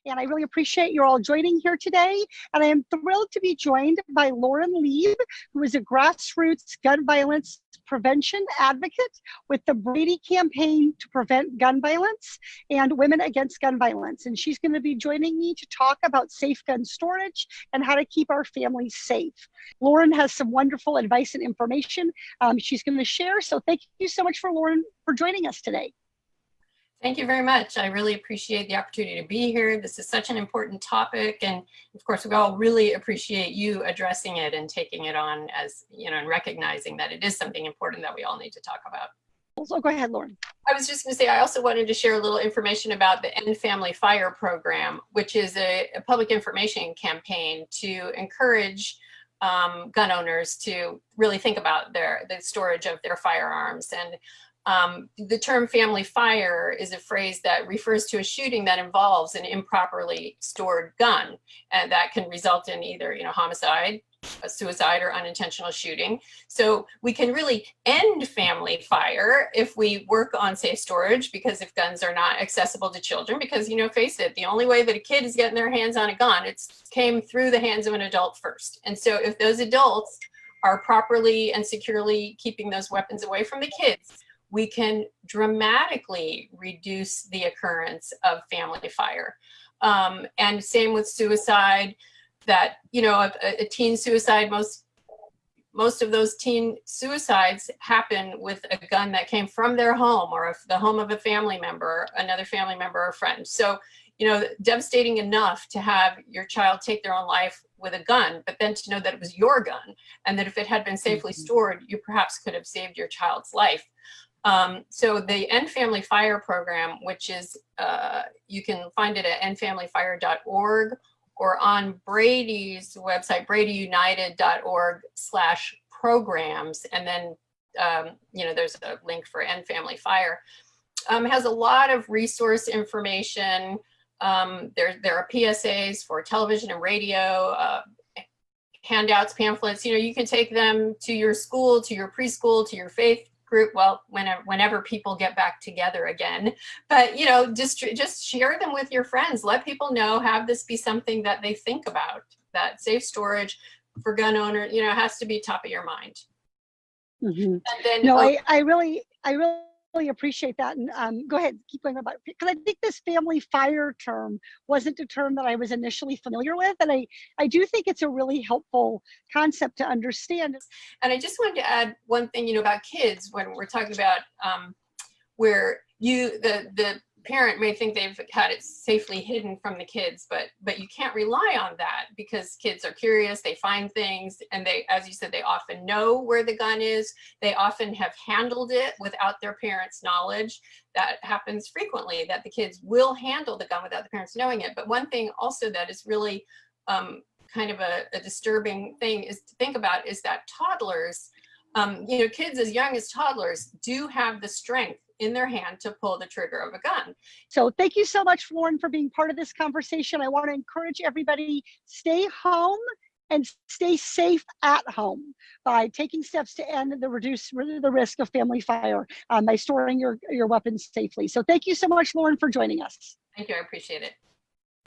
And I really appreciate you all joining here today. And I am thrilled to be joined by Loren Lieb, who is a grassroots gun violence prevention advocate with the Brady campaign to prevent gun violence and women against gun violence. And she's going to be joining me to talk about safe gun storage and how to keep our families safe. Loren has some wonderful advice and information she's going to share. So thank you so much for Loren for joining us today. Thank you very much. I really appreciate the opportunity to be here. This is such an important topic. And of course, we all really appreciate you addressing it and taking it on as, and recognizing that it is something important that we all need to talk about. So go ahead, Loren. I was just going to say, I also wanted to share a little information about the End Family Fire program, which is a public information campaign to encourage gun owners to really think about the storage of their firearms. And the term family fire is a phrase that refers to a shooting that involves an improperly stored gun, and that can result in either, homicide, a suicide, or unintentional shooting. So we can really end family fire if we work on safe storage, because if guns are not accessible to children, because, face it, the only way that a kid is getting their hands on a gun, it came through the hands of an adult first. And so if those adults are properly and securely keeping those weapons away from the kids, we can dramatically reduce the occurrence of family fire. And same with suicide, that, a teen suicide, most of those teen suicides happen with a gun that came from their home, or the home of a family member, another family member or friend. So, devastating enough to have your child take their own life with a gun, but then to know that it was your gun, and that if it had been safely stored, you perhaps could have saved your child's life. So the End Family Fire program, which is, you can find it at endfamilyfire.org or on Brady's website, bradyunited.org/programs. And then, there's a link for End Family Fire. Has a lot of resource information. There are PSAs for television and radio, handouts, pamphlets. You can take them to your school, to your preschool, to your faith group, well, whenever people get back together again. But just share them with your friends. Let people know, have this be something that they think about, that safe storage for gun owners, has to be top of your mind. Mm-hmm. And then, no, I really appreciate that. And go ahead, keep going about it, because I think this family fire term wasn't a term that I was initially familiar with. And I do think it's a really helpful concept to understand. And I just wanted to add one thing, about kids, when we're talking about where the parent may think they've had it safely hidden from the kids, but you can't rely on that, because kids are curious, they find things, and they, as you said, they often know where the gun is. They often have handled it without their parents' knowledge. That happens frequently, that the kids will handle the gun without the parents knowing it. But one thing also that is really kind of a disturbing thing is to think about is that toddlers, kids as young as toddlers do have the strength in their hand to pull the trigger of a gun. So thank you so much, Loren, for being part of this conversation. I want to encourage everybody, stay home and stay safe at home by taking steps to reduce the risk of family fire by storing your weapons safely. So thank you so much, Loren, for joining us. Thank you, I appreciate it.